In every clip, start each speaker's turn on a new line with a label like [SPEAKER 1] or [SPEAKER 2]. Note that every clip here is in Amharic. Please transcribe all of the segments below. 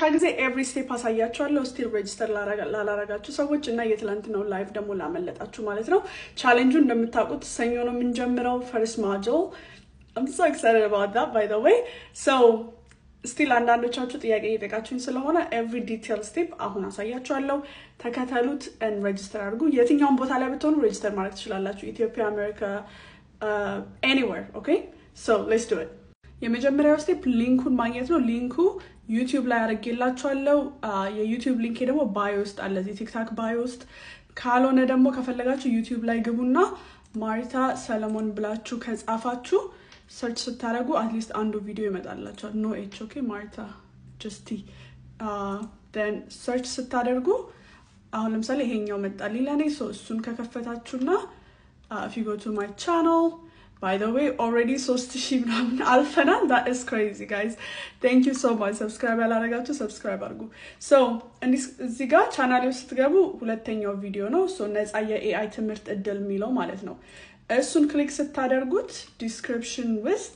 [SPEAKER 1] ከጊዜ every step አሳያችኋለሁ still register ላላረጋችሁ ሰዎች እና የትላንትናው ላይቭ ደግሞ ላመለጣችሁ ማለት ነው ቻሌንጁን እንደምታውቁት ሰኞ ነው የምንጀምረው first module I'm so excited about that by the way so still አንዳንዶቻችሁ ጥያቄ እየጠየቃችሁኝ ስለሆነ every detail step አሁን አሳያችኋለሁ ተከታተሉት and register አድርጉ የትኛውን ቦታ ላይ ብትሆኑ register ማድረግ ትችላላችሁ ኢትዮጵያ አሜሪካ anywhere okay so let's do it የመጀመሪያው step ሊንኩን ማግኘት ነው ሊንኩ YouTube ላይ አድርጌላችኋለሁ የዩቲዩብ ሊንክ ደግሞ ባዮ ውስጥ አለ እዚህ ቲክታክ ባዮ ውስጥ ካልሆነ ደግሞ ከፈለጋችሁ YouTube ላይ ግቡና ማርታ ሰለሞን ብላችሁ ከጻፋችሁ ሰርች ስታደርጉ at least አንዱ ቪዲዮ ይመጣላችኋል no h okay ማርታ just t then search ስታደርጉ አሁን ለምሳሌ ይሄኛው መጣልኝ ለኔ እሱን ከከፈታችሁና if you go to my channel By the way, already 3000 ምናምን አልፈናል that is crazy guys. Thank you so much. Subscribe ያላረጋችሁ subscribe አድርጉ. So, እዚህ ጋር ቻናሌ ውስጥ ስትገቡ ሁለተኛው ቪዲዮ ነው. So ነፃ የኤአይ ትምህርት እድል የሚለው ማለት ነው. እሱን ክሊክ ስታደርጉት description ውስጥ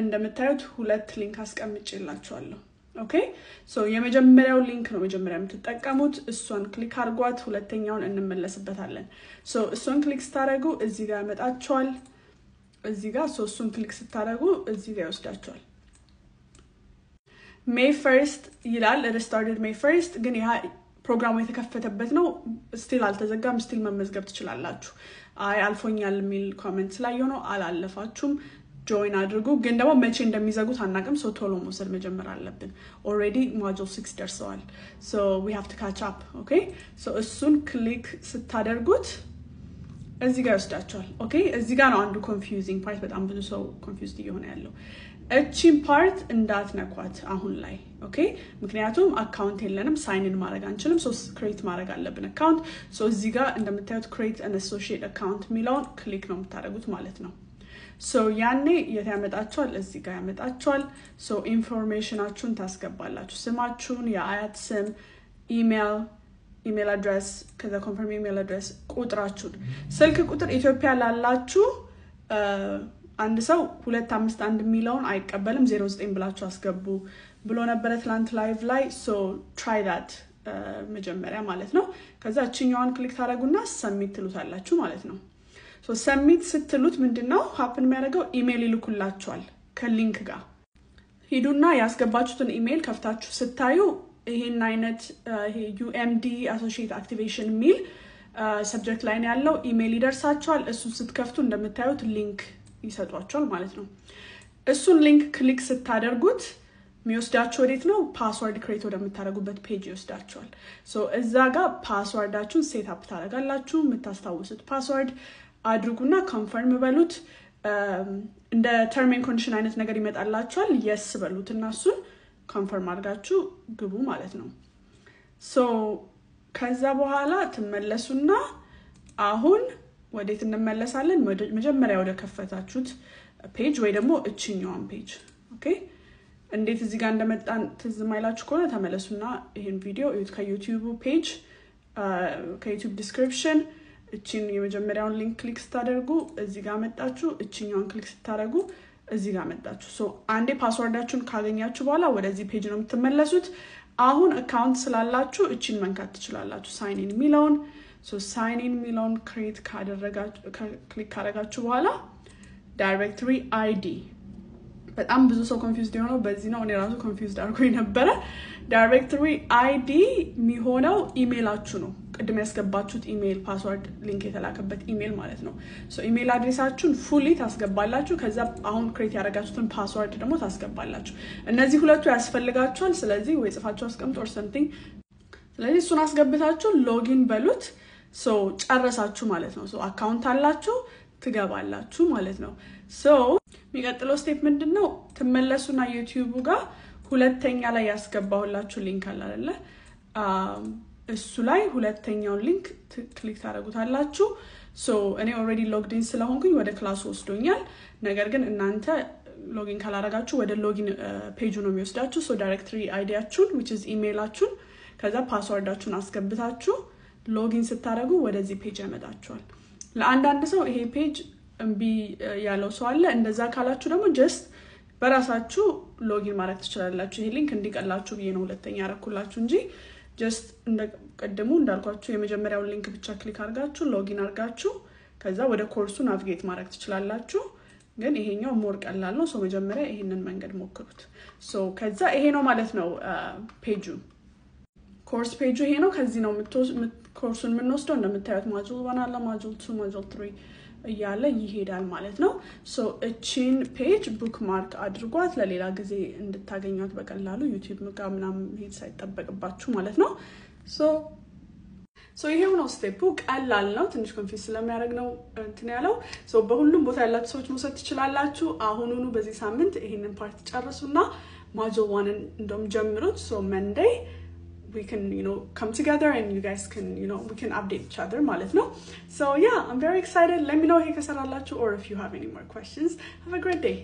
[SPEAKER 1] እንደምታዩት ሁለት ሊንክ አስቀምጬላችኋለሁ. Okay? So የመጀመሪያው ሊንክ ነው መጀመሪያ የምትጠቀሙት እሱን ክሊክ አድርጓት ሁለተኛውን እንመለስበታለን. So እሱን ክሊክ ስታደርጉ እዚህ ጋር ያመጣችኋል. እዚህ ጋር ሶስቱን ክሊክ ስታደርጉ እዚህ ጋር ይወስዳችኋል May 1st ይላል it started May 1st ግን ያ ፕሮግራሙ የተከፈተበት ነው still አልተዘጋም still መመዝገብ ትችላላችሁ አይ አልፎኛል የሚል ኮሜንት ስላየው ነው አላለፋችሁም join አድርጉ ግን ደግሞ መቼ እንደሚዘጉት አናቅም so ቶሎ መውሰድ መጀመር አለብን already module 6 ደርሰዋል so we have to catch up okay so እሱን ክሊክ ስታደርጉት እዚህ ጋር ወስዳችኋል ኦኬ እዚህ ጋር ነው አንዱ confusing part በጣም ብዙ ሰው confused እየሆነ ያለው እቺን part እንዳትነኳት አሁን ላይ ኦኬ ምክንያቱም አካውንት የለንም ሳይን ኢን ማድረግ አንችልም so create ማድረግ አለብን አካውንት so እዚህ ጋር እንደምታዩት create an associate account ሚለውን ክሊክ ነው የምታደርጉት ማለት ነው so ያኔ ያመጣችኋል እዚህ ጋር ያመጣችኋል so ኢንፎርሜሽናችሁን ታስገባላችሁ ስማችሁን የአያት ስም email address ከዛ confirm email address ቁጥራችሁን ስልክ ቁጥር ኢትዮጵያ ላላችሁ አንድ ሰው 251 ሚሊዮን አይቀበልም 09 ብላችሁ አስገቡ ብሎ ነበር ትላንት ላይቭ ላይ so try that መጀመሪያ ማለት ነው ከዛ እቺኛውን ክሊክ ታደርጉና ሰብሚት ትሉታላችሁ ማለት ነው so ሰብሚት ስትሉት ምንድነው happen የሚያደርገው ኢሜል ይልኩላችኋል ከሊንክ ጋር ሄዱና ያስገባችሁትን ኢሜል ከፍታችሁ ስታዩ ይሄን አይነት ይሄ UMD associate activation ሚል subject line ያለው ኢሜል ይደርሳችኋል እሱን ስትከፍቱ እንደምታዩት ሊንክ ይሰጧችኋል ማለት ነው እሱን ሊንክ ክሊክ ስታደርጉት የሚወስዳችሁ ወዴት ነው ፓስወርድ ክሬት ወደምታደርጉበት ፔጅ ይወስዳችኋል so እዛ ጋር ፓስወርዳችሁን ሴት አፕ ታደርጋላችሁ የምታስታውሱት ፓስወርድ አድርጉና ኮንፈርም በሉት እንደ ተርም ኤንድ ኮንዲሽን አይነት ነገር ይመጣላችኋል yes በሉትና እሱን ኮንፈርም አድርጋችሁ ግቡ ማለት ነው so ከዛ በኋላ ተመለሱና አሁን ወዴት እንመለሳለን መጀመሪያ ወደ ከፈታችሁት ፔጅ ወይ ደግሞ እቺኛውን ፔጅ ኦኬ እንዴት እዚህ ጋር እንደመጣን ትዝማይላችሁ ከሆነ ተመለሱና ይሄን ቪዲዮ ከዩቲዩብ ፔጅ ከዩቲዩብ ዲስክሪፕሽን እቺን የመጀመሪያውን ሊንክ ክሊክ ስታደርጉ እዚህ ጋር መጣችሁ እቺኛውን ክሊክ ስታደርጉ እዚህ ጋር መጣችሁ so አንዴ ፓስወርዳችሁን ካገኛችሁ በኋላ ወደዚህ ፔጅ ነው የምትመለሱት አሁን አካውንት ስላላችሁ እቺን መንካት ትችላላችሁ ሳይን ኢን ሚለውን so sign in ሚለውን create ካደረጋችሁ ክሊክ ካደረጋችሁ በኋላ directory id በጣም ብዙ ሰው confused የሆነው በዚህ ነው እኔ ራሱ confused አድርጎኝ ነበር directory id የሚሆነው ኢሜላችሁ ነው ቅድም ያስገባችሁት ኢሜል ፓስወርድ ሊንክ የተላከበት ኢሜል ማለት ነው so ኢሜል አድሬሳችሁን fully ታስገባላችሁ ከዛ አሁን create ያደረጋችሁትን ፓስወርድ ደግሞ ታስገባላችሁ እነዚህ ሁለቱ ያስፈልጋችኋል ስለዚህ ወይ ጽፋችሁ አስቀምጡ or something ስለዚህ እሱን አስገብታችሁ ሎጊን በሉት so ጨረሳችሁ ማለት ነው so አካውንት አላችሁ ትገባላችሁ ማለት ነው so የሚቀጥለው ስቴፕ ምንድነው ተመለሱና ዩቲዩብ ጋር ሁለተኛ ላይ ያስገባሁላችሁ ሊንክ አለ አይደለ እሱ ላይ ሁለተኛውን ሊንክ ክሊክ ታደርጉታላችሁ so እኔ already logged in ስለሆንኩኝ ወደ ክላስ ወስዶኛል ነገር ግን እናንተ ሎጊን ካላረጋችሁ ወደ ሎጊን ፔጁ ነው የሚወስዳችሁ so directory id-ያችሁን which is ኢሜላችሁን ከዛ ፓስወርዳችሁን አስገብታችሁ ሎጊን ስታደርጉ ወደዚህ ፔጅ ያመጣችኋል ለአንዳንድ ሰው ይሄ ፔጅ እምቢ ያለው ሰው አለ እንደዛ ካላችሁ ደግሞ just በራሳችሁ ሎጊን ማድረግ ትችላላችሁ ይሄ ሊንክ እንዲቀላችሁ ብዬ ነው ሁለተኛ ያረኩላችሁ እንጂ just እንደቀደሙ እንዳልኳችሁ የመጀመሪያውን ሊንክ ብቻ ክሊክ አድርጋችሁ ሎጊን አድርጋችሁ ከዛ ወደ ኮርሱ ናቪጌት ማድረግ ትችላላችሁ ግን ይሄኛው ሞር ቀላል ነው ሶ መጀመሪያ ይሄንን መንገድ ሞክሩት ሶ ከዛ ይሄ ነው ማለት ነው ፔጁ ኮርስ ፔጁ ይሄ ነው ከዚህ ነው ኮርሱን የምንወስደው እንደምታዩት ማጁል 1 አለ ማጁል 2 ማጁል 3 እያለ ይሄዳል ማለት ነው ሶ እቺን ፔጅ ቡክማርክ አድርጓት ለሌላ ጊዜ እንድታገኙት በቀላሉ ዩቲዩብ ጋር ምናምን ሄድ ሳይጠበቅባችሁ ማለት ነው ሶ ይሄው ነው ስቴፑ ቀላል ነው ትንሽ ኮንፊውዝ ስለሚያደርግ ነው እንትን ያለው ሶ በሁሉም ቦታ ያላችሁ ሰዎች መውሰድ ትችላላችሁ አሁኑኑ በዚህ ሳምንት ይሄንን ፓርት ጨርሱና ማጁል 1 እንደም ጀምሩት ሶ መንዴይ we can come together and you guys can we can update each other ማለት ነው so yeah I'm very excited let me know if you kasaralachu or if you have any more questions have a great day